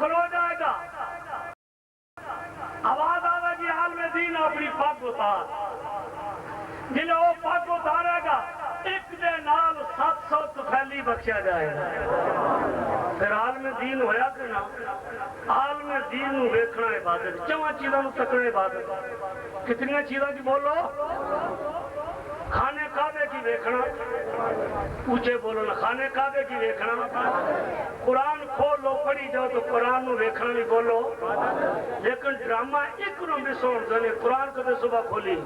کھلو جائے گا آواز آوے گی عالم دین اپنی پگ اتار جنہیں وہ پگ اتارے گا ایک دے نال 700 طفیلی بخشیا جائے گا پھر عالم دین ہویا کہ نا عالم دین نو ویکھنا عبادت چواں چیزاں نو تکنا عبادت کتنی چیزاں کی بولو خانے کعبے کی ویکھنا اونچے بولو نا خانے کعبے کی ویکھنا قرآن کھول لو پڑھی جاؤ تو قرآن نو ویکھنا نہیں بولو لیکن ڈرامہ ایک نو بھی سون دنے قرآن کدے صبح کھولی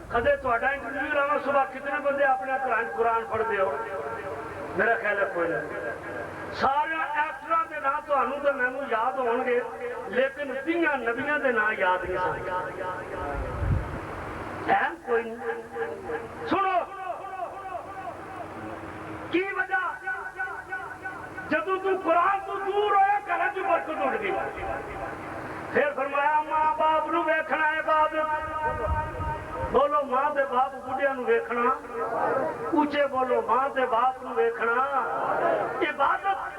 کدے تو اڈا انٹرویو رہا صبح کتنے بندے اپنے قرآن پڑھ دے ہو میرا خیال ہے کوئی نہیں سارے ایکٹروں کے نام تو انہوں تو میں یاد ہون گے لیکن تیاں نبیاں دے نام یاد نہیں سن کوئی نہیں سنو کی وجہ جدو تو قرآن تو دور ہوئے گھر جو برکت اٹھ گئی پھر فرمایا ماں باپ نو ویکھنا عبادت بولو ماں دے باپ بڑھیا نو ویکھنا اونچے بولو ماں دے باپ نو ویکھنا عبادت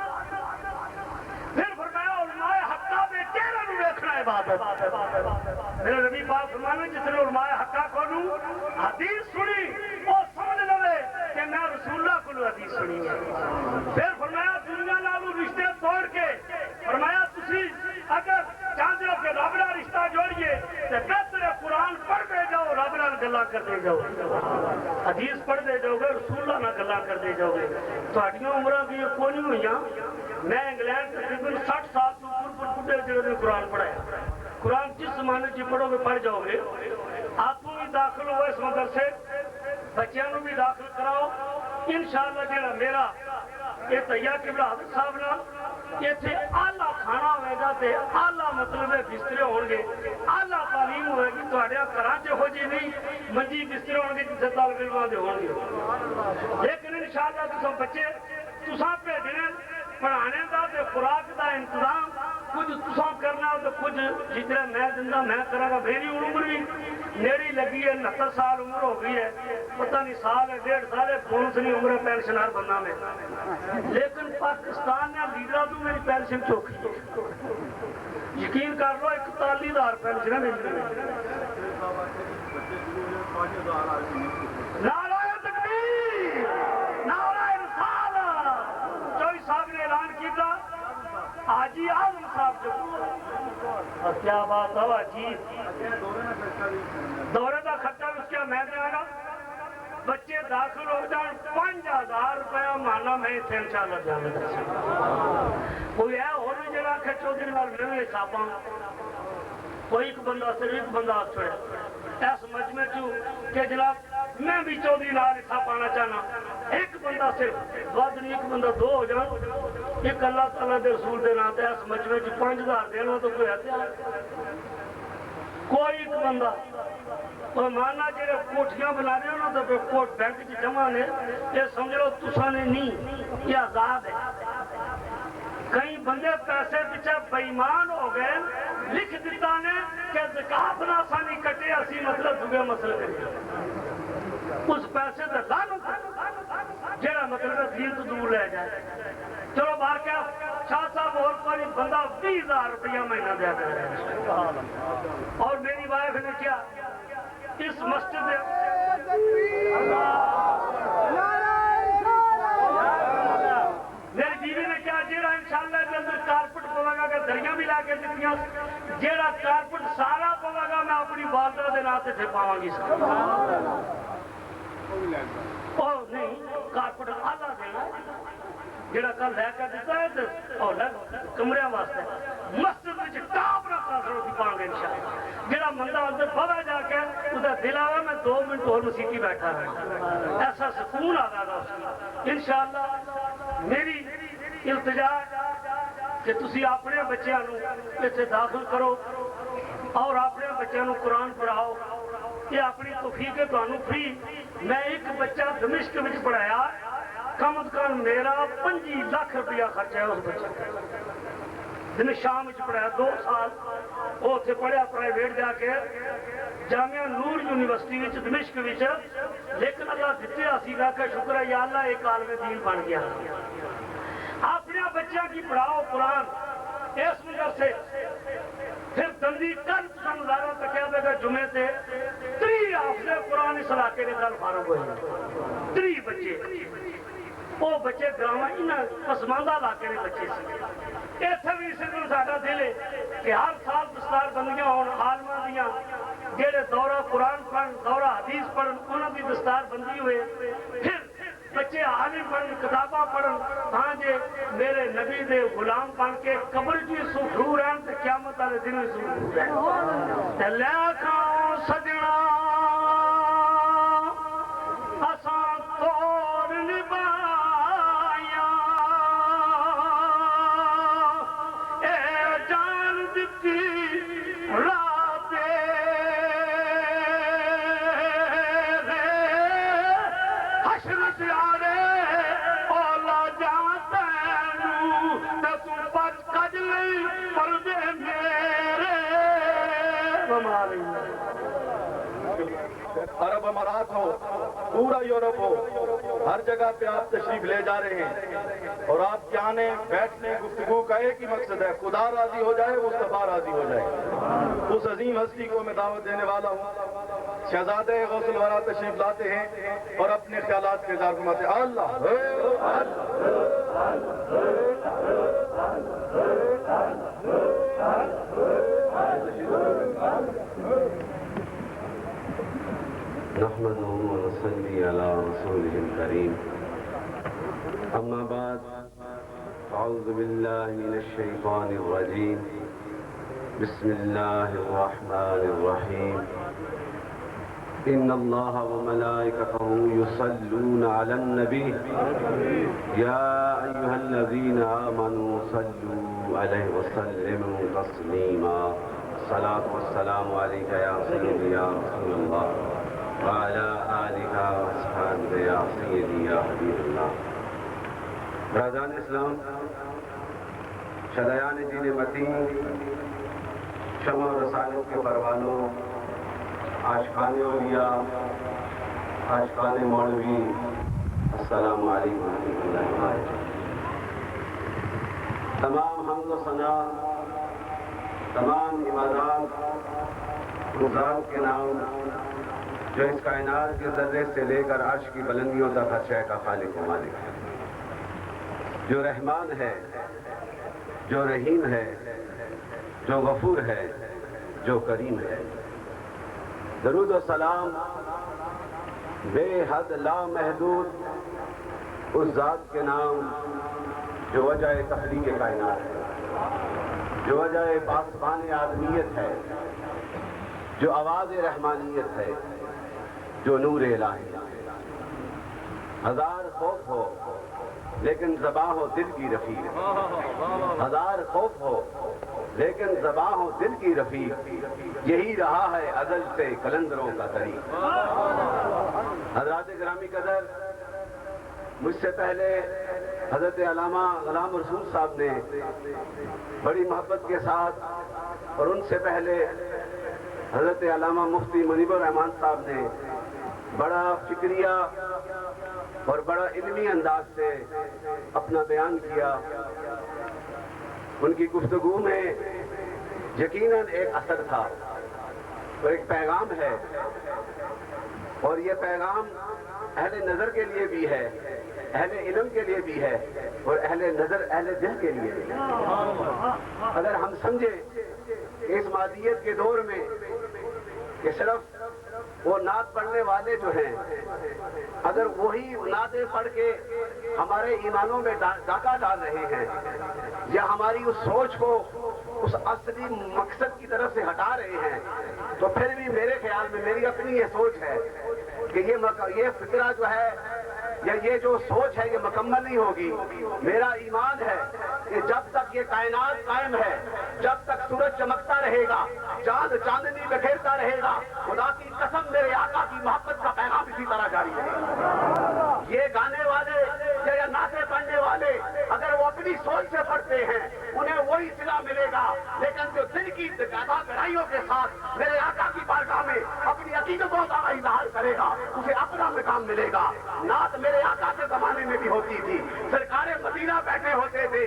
پھر فرمایا علماء حقہ بے تیرہ نو ویکھنا عبادت میرے نبی پاک فرمانے جس نے علماء حقہ کو نو حدیث سنی وہ سمجھ لوے کہ میں رسول اللہ کو نو حدیث سنی پھر فرمایا دنیا نالو رشتے توڑ کے فرمایا تسی اگر چاہتے ہو کہ رب نال رشتہ جوڑیے تو بہتر ہے قرآن پڑھ دے جاؤ رب نال گلاں کر دے جاؤ حدیث پڑھ دے جاؤ گے رسول اللہ نال گلاں کر دے جاؤ گے تہاڈیاں عمراں بھی کوئی نہیں ہوئیاں میں انگلینڈ تقریباً 60 سال تو اوپر بڈھے جگہ نے قرآن پڑھایا قرآن جس زمانے کی پڑھو گے پڑھ جاؤ گے آپ بھی داخل ہو اس مدرسے بچیاں نو بھی داخل کراؤ انشاءاللہ جڑا میرا یہ تیار قبلہ حضرت صاحب نال اتنے آلہ کھانا ہوئے گا تے آلہ مطلب بسترے ہون گے آلہ تعلیم ہوئے گی تہاڈے گھراں چ ہو جی نہیں منجی بسترے ہون گے جتھے طالب علماں دے ہون گے لیکن انشاءاللہ تساں بچے تساں بھیجنے پڑھانے دا تے خوراک دا انتظام کچھ تساں کرنا تو کچھ جتنا میں زندہ میں کراں گا میری عمر بھی میری لگی ہے 69 سال عمر ہو گئی ہے پتہ نہیں سال ہے 1.5 سال ہے بونس نہیں عمر پینشنر بندہ میں لیکن پاکستان نے لیڈروں تو میری پینشن چوکی ہے یقین کر لو 41,000 پینشن مل رہی نعرہ تکبیر نعرہ رسالت چوئی صاحب نے اعلان کیا حاجی اعظم صاحب جو کیا بات ہے جی دورے کا خرچہ اس کیا میں دیا گا بچے داخل ہو جائیں 5,000 روپیہ مانا میں اتنے انشاءاللہ جانے کوئی ہے اور بھی جگہ کہ چودھری نال میں حساباں کوئی ایک بندہ صرف ایک بندہ چھوڑے ایس مجمع چوں کہ جناب میں بھی چودھری نال حساب پانا چاہنا ایک بندہ صرف بعد نہیں ایک بندہ 2 ہو جائیں ایک اللہ تعالیٰ دے رسول دے ناتے ایس مجمع چوں 5,000 دینا تو کوئی ہے کوئی ایک بندہ اور مانا جیرے کوٹھیاں بنا رہے ہو نا تو کوٹ بینک کی جمع نے یہ سمجھ لو تسا نے نہیں یہ عذاب ہے کئی بندے پیسے پیچھے بےمان ہو گئے لکھ دیتا نے کہ زکات نہ سانی کٹے اسی مطلب دوگے مسئلے کریں اس پیسے سے لعنت جیڑا مطلب دین تو دور رہ جائے چلو بار کیا شاہ صاحب اور کوئی بندہ 20,000 روپیہ مہینہ دیا کرے اور میری وائف نے کیا اس مسجد میری بیوی نے کیا جیڑا انشاءاللہ کے اندر کارپٹ پوا گا کہ دریاں بھی لا کے دیتیاں جیڑا کارپٹ سارا پوا گا میں اپنی والدہ دے ناتے تھے پاواں گی اور نہیں کارپٹ آلہ دینا جیڑا کل لے کر دیتا ہے اور کمریاں واسطے مسجد میں ٹاپ نہ کر روٹی پاؤں گے انشاءاللہ جیڑا مندہ اندر بھوا جا کے ادھر دل آیا میں 2 منٹ اور موسیقی بیٹھا رہا ایسا سکون آ گا اس کی انشاءاللہ میری التجا کہ تسی اپنے بچیاں نو اسے داخل کرو اور اپنے بچیاں نو قرآن پڑھاؤ یہ اپنی توفیق ہے تو فری میں ایک بچہ دمشق میں پڑھایا کم از کم میرا 25 لاکھ روپیہ خرچ ہے اس بچے جن شام پڑھایا 2 سال وہ اتنے پڑھیا پرائیویٹ جا کے جامعہ نور یونیورسٹی دمشق لیکن اللہ دیتے اسی کا شکر ہے یا اللہ ایک عالم دین بن گیا اپنے بچیاں کی پڑھاؤ قرآن اس وجہ سے پھر دندی کل سمجھارا تکیا دے گا جمعے تے 3 حافظ قرآن اس علاقے کے دل فارغ ہوئے 3 بچے وہ بچے گراواں انہاں پسماندہ علاقے کے بچے سے ایتھے بھی اسی طرح ساڈا دل ہے کہ ہر سال دستار بندیاں ہون عالماں دیاں جڑے دورہ قرآن پڑھن دورہ حدیث پڑھن انہاں دی دستار بندی ہوئے پھر بچے عالم پڑھن کتاباں پڑھن ہاں جے میرے نبی دے غلام بن کے قبر جی سکھرو رہن تے قیامت والے دن وچ سکھرو رہن تے لیکھاں سجنا اساں توڑ نبھایا اے جان دتی رات حشر سیارے اولا جاتا تے تو بچ کج لئی پردے میرے ہمارے عرب امارات ہو پورا یورپ ہو ہر جگہ پہ آپ تشریف لے جا رہے ہیں اور آپ کے آنے بیٹھنے گفتگو کا ایک ہی مقصد ہے خدا راضی ہو جائے مصطفیٰ راضی ہو جائے اس عظیم ہستی کو میں دعوت دینے والا ہوں شہزادے غوث الورا تشریف لاتے ہیں اور اپنے خیالات کے اظہار فرماتے ہیں اللہ نحمده ونصلي على رسوله الكريم أما بعد أعوذ بالله من الشيطان الرجيم بسم الله الرحمن الرحيم إن الله وملائكته يصلون على النبي يا أيها الذين آمنوا صلوا عليه وسلموا تسليما الصلاة والسلام عليك يا سيدي يا رسول الله وعلى آلك وأصحابك يا سيدي يا حبيب الله برادران اسلام شدیان دین متین شمع و رسالت کے پروانوں عاشقان اولیاء عاشقان مولوی السلام علیکم ورحمۃ اللہ وبرکاتہ تمام حمد و ثنا تمام عبادات اس ذات کے نام جو اس کائنات کے ذرے سے لے کر عرش کی بلندیوں تک ہر شے کا خالق و مالک ہے جو رحمان ہے جو رحیم ہے جو غفور ہے جو کریم ہے درود و سلام بے حد لامحدود اس ذات کے نام جو وجہ تخلیق کائنات ہے جو وجہ پاسبان آدمیت ہے جو آواز رحمانیت ہے جو نور الہی ہے ہزار خوف ہو لیکن زباں ہو دل کی رفیق ہزار خوف ہو لیکن زباں ہو دل کی رفیق یہی رہا ہے ازل سے کلندروں کا طریق حضرات گرامی قدر مجھ سے پہلے حضرت علامہ غلام رسول صاحب نے بڑی محبت کے ساتھ اور ان سے پہلے حضرت علامہ مفتی منیب الرحمان صاحب نے بڑا فکریہ اور بڑا علمی انداز سے اپنا بیان کیا ان کی گفتگو میں یقیناً ایک اثر تھا اور ایک پیغام ہے اور یہ پیغام اہل نظر کے لیے بھی ہے اہل علم کے لیے بھی ہے اور اہل نظر اہل دل کے لیے بھی ہے اگر ہم سمجھیں اس مادیت کے دور میں کہ صرف وہ نعت پڑھنے والے جو ہیں اگر وہی نعتیں پڑھ کے ہمارے ایمانوں میں ڈاکہ ڈال رہے ہیں یا ہماری اس سوچ کو اس اصلی مقصد کی طرف سے ہٹا رہے ہیں تو پھر بھی میرے خیال میں میری اپنی یہ سوچ ہے کہ یہ فکرہ جو ہے یا یہ جو سوچ ہے یہ مکمل نہیں ہوگی میرا ایمان ہے کہ جب تک یہ کائنات قائم ہے جب تک سورج چمکتا رہے گا چاند چاندنی بکھیرتا رہے گا خدا کی قسم میرے آقا کی محبت کا پیغام اسی طرح جاری رہے گا یہ گانے والے یا نعتیں پڑھنے والے اگر وہ اپنی سوچ سے پڑھتے ہیں انہیں وہی صلہ ملے گا لیکن جو دل کی گہرائیوں کے ساتھ میرے آقا کی بارگاہ میں اپنی عقیدتوں کا اظہار کرے گا اسے اپنا مقام ملے گا نعت میرے آقا کے زمانے میں بھی ہوتی تھی سرکار مدینہ بیٹھے ہوتے تھے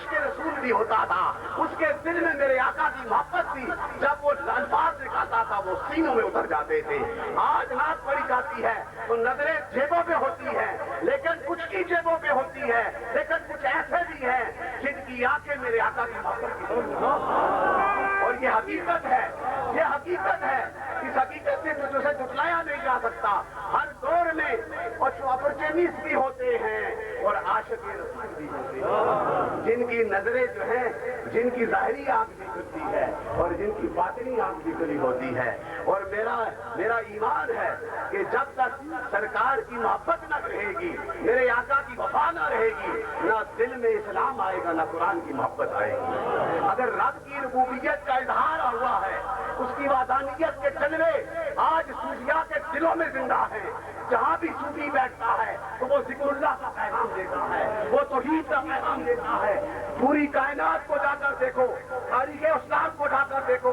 عاشق رسول بھی ہوتا تھا، اس کے دل میں میرے آقا کی محبت تھی، جب وہ الفاظ نکالتا تھا وہ سینوں میں اتر جاتے تھے۔ آج نعت پڑھی جاتی ہے تو نظریں جیبوں پہ ہوتی ہیں، لیکن کچھ کی جیبوں پہ ہوتی ہے، لیکن کچھ ایسے بھی ہیں جن کی آنکھیں میرے آقا کی محبت کی طرف، اور یہ حقیقت ہے، یہ حقیقت ہے۔ اس حقیقت سے جو اسے جھٹلایا نہیں جا سکتا۔ ہر دور میں اپرچونسٹ بھی ہوتے ہیں اور عاشق رسول بھی ہوتے ہیں، جن کی نظریں جو ہیں، جن کی ظاہری آنکھ بھی کھلتی ہے اور جن کی باطنی آنکھ بھی کھلی ہوتی ہے۔ اور میرا ایمان ہے کہ جب تک سرکار کی محبت نہ رہے گی، میرے آقا کی وفا نہ رہے گی، نہ دل میں اسلام آئے گا، نہ قرآن کی محبت آئے گی۔ اگر رب کی ربوبیت کا اظہار ہوا ہے، اس کی وحدانیت کے جلوے آج صوفیاء کے دلوں میں زندہ ہیں۔ جہاں بھی صوفی بیٹھتا ہے تو وہ ذکر اللہ کا پیغام دیتا ہے، وہ توحید کا پیغام دیتا ہے۔ پوری کائنات کو جا کر دیکھو، تاریخ اسلام کو جا کر دیکھو،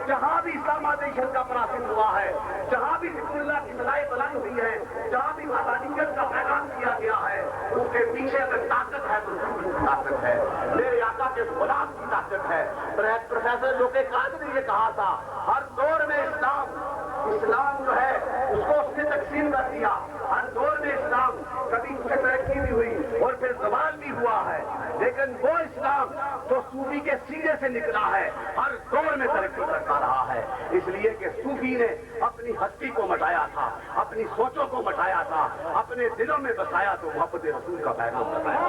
جہاں بھی اسلامائزیشن کا پراسن ہوا ہے، جہاں بھی ذکر اللہ کی ملائے بلند ہوئی ہے، جہاں بھی وحدانیت کا پیغام دیا گیا ہے، اس کے پیچھے اگر طاقت ہے تو رسول کی طاقت ہے، میرے آقا کے غلام کی طاقت ہے۔ پروفیسر لوکے کانت نے یہ کہا تھا، ہر دور میں اسلام جو ہے اس کو اس نے تقسیم کر دیا۔ ہر دور میں اسلام کبھی اس سے ترقی بھی ہوئی اور پھر زوال بھی ہوا ہے، لیکن وہ اسلام جو صوفی کے سینے سے نکلا ہے ہر دور میں ترقی کرتا رہا ہے، اس لیے کہ صوفی نے اپنی ہستی کو مٹایا تھا، اپنی سوچوں کو مٹایا تھا، اپنے دلوں میں بسایا تو محبت رسول کا پیغام بتایا۔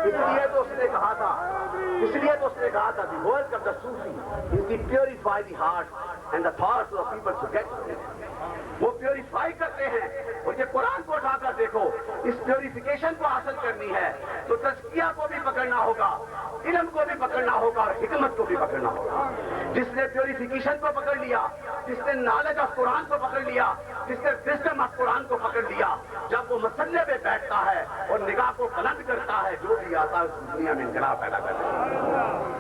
اس لیے تو اس نے کہا تھا the work of the Sufi is to purify the heart and the thoughts of people to get to it۔ وہ پیوریفائی کرتے ہیں، اور یہ قرآن کو اٹھا کر دیکھو، اس پیوریفیکیشن کو حاصل کرنی ہے تو تزکیہ کو بھی پکڑنا ہوگا، علم کو بھی پکڑنا ہوگا اور حکمت کو بھی پکڑنا ہوگا۔ جس نے پیوریفیکیشن کو پکڑ لیا، جس نے نالج آف قرآن کو پکڑ لیا، جس نے وزڈم آف قرآن کو پکڑ لیا، جب وہ مسئلے پہ بیٹھتا ہے اور نگاہ کو بلند کرتا ہے، جو بھی آتا ہے اس دنیا میں انقلاب پیدا کرتا ہے۔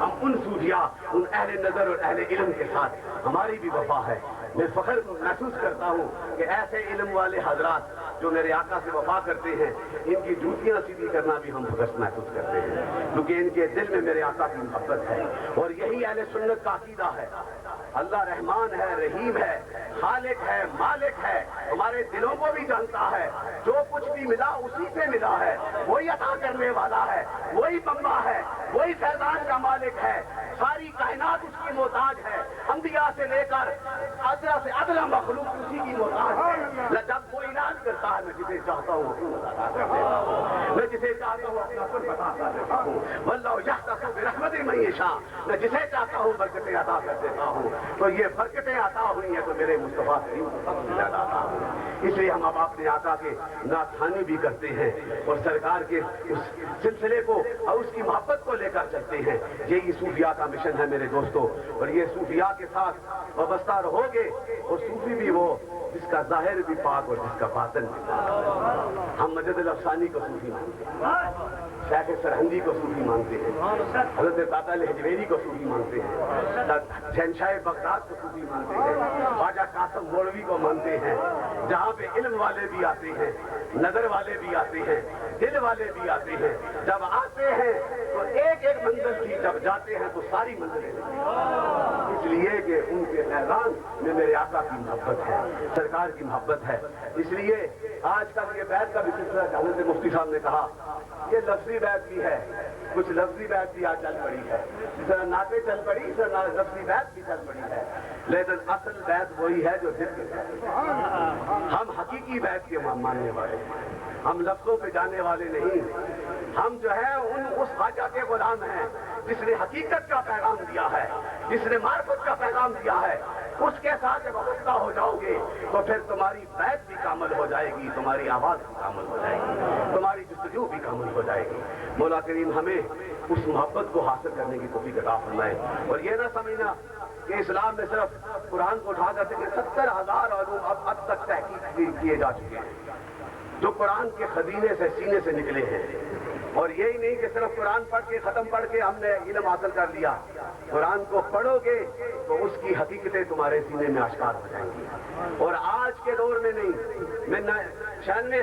ہم ان صوفیاء، ان اہل نظر اور اہل علم کے ساتھ ہماری بھی وفا ہے۔ میں فخر محسوس کرتا ہوں کہ ایسے علم والے حضرات جو میرے آقا سے وفا کرتے ہیں، ان کی جوتیاں سیدھی کرنا بھی ہم فخر محسوس کرتے ہیں، کیونکہ ان کے دل میں میرے آقا کی محبت ہے، اور یہی اہل سنت کا عقیدہ ہے۔ اللہ رحمان ہے، رحیم ہے، خالق ہے، مالک ہے، ہمارے دلوں کو بھی جانتا ہے، جو کچھ بھی ملا اسی سے ملا ہے، وہی عطا کرنے والا ہے، وہی منبع ہے، وہی فیضان کا مالک ہے، ساری کائنات اس کی محتاج ہے، انبیاء سے لے کر ادنا سے ادنا مخلوق اسی کی محتاج ہے۔ جب وہ اعلان کرتا ہے، میں جسے چاہتا ہوں اپنا عطا کر دیتا ہوں، میں جسے چاہتا ہوں اپنا کچھ عطا کر دیتا ہوں، واللہ یختص برحمتہ من یشاء، میں جسے چاہتا ہوں برکتیں عطا کر دیتا ہوں۔ تو یہ برکتیں عطا ہوئی ہیں تو میرے مصطفیٰ کریم کو سب سے زیادہ عطا ہوئی۔ اس لیے ہم اب اپنے آقا کے نعت خوانی بھی کرتے ہیں اور سرکار کے اس سلسلے کو اور اس کی محبت کو لے کر چلتے ہیں۔ یہی صوفیاء کا مشن ہے میرے دوستو، اور یہ صوفیاء کے ساتھ وابستہ رہو گے، اور صوفی بھی وہ جس کا ظاہر بھی پاک اور جس کا باطن بھی پاک۔ ہم مجد الافسانی کو صوفی مانتے ہیں، شیخ سرہندی کو صوفی مانتے ہیں، حضرت داتا الحجویری کو صوفی مانتے ہیں، شہنشاہ بغداد کو صوفی مانتے ہیں، خواجہ قاسم مولوی کو مانتے ہیں، جہاں پہ علم والے بھی آتے ہیں، نظر والے بھی آتے ہیں، دل والے بھی آتے ہیں۔ جب آتے ہیں تو ایک ایک منزل تھی، جب جاتے ہیں تو ساری منزلیں ہیں، اس لیے کہ ان کے فیضان میں میرے آقا کی محبت ہے، سرکار کی محبت ہے۔ اس لیے آج کل یہ بیعت کا بھی سلسلہ حضرت مفتی صاحب نے کہا، یہ لفظی بیعت بھی ہے، کچھ لفظی بیعت بھی آج چل پڑی ہے، جس طرح نعتیں چل پڑی اس طرح لفظی بیعت بھی چل پڑی ہے، لیکن اصل بیعت وہی ہے جو دل کے ساتھ۔ ہم حقیقی بیعت کے ماننے والے ہیں، ہم لفظوں پہ جانے والے نہیں، ہم جو ہے اس خواجہ کے غلام ہیں جس نے حقیقت کا پیغام دیا ہے، جس نے معرفت کا پیغام دیا ہے۔ اس کے ساتھ جب وابستہ ہو جاؤ گے تو پھر تمہاری بیعت بھی کامل ہو جائے گی، تمہاری آواز بھی کامل ہو جائے گی، تمہاری جستجو بھی کامل ہو جائے گی۔ مولا کریم ہمیں اس محبت کو حاصل کرنے کی توفیق عطا فرمائے، اور یہ نہ سمجھنا کہ اسلام میں صرف قرآن کو اٹھا کر 70,000 علوم اب تک تحقیق کیے جا چکے ہیں جو قرآن کے خزینے سے سینے سے نکلے ہیں، اور یہی نہیں کہ صرف قرآن پڑھ کے ختم پڑھ کے ہم نے علم حاصل کر لیا، قرآن کو پڑھو گے تو اس کی حقیقتیں تمہارے سینے میں آشکار ہو جائیں گی۔ اور آج کے دور میں نہیں، میں 96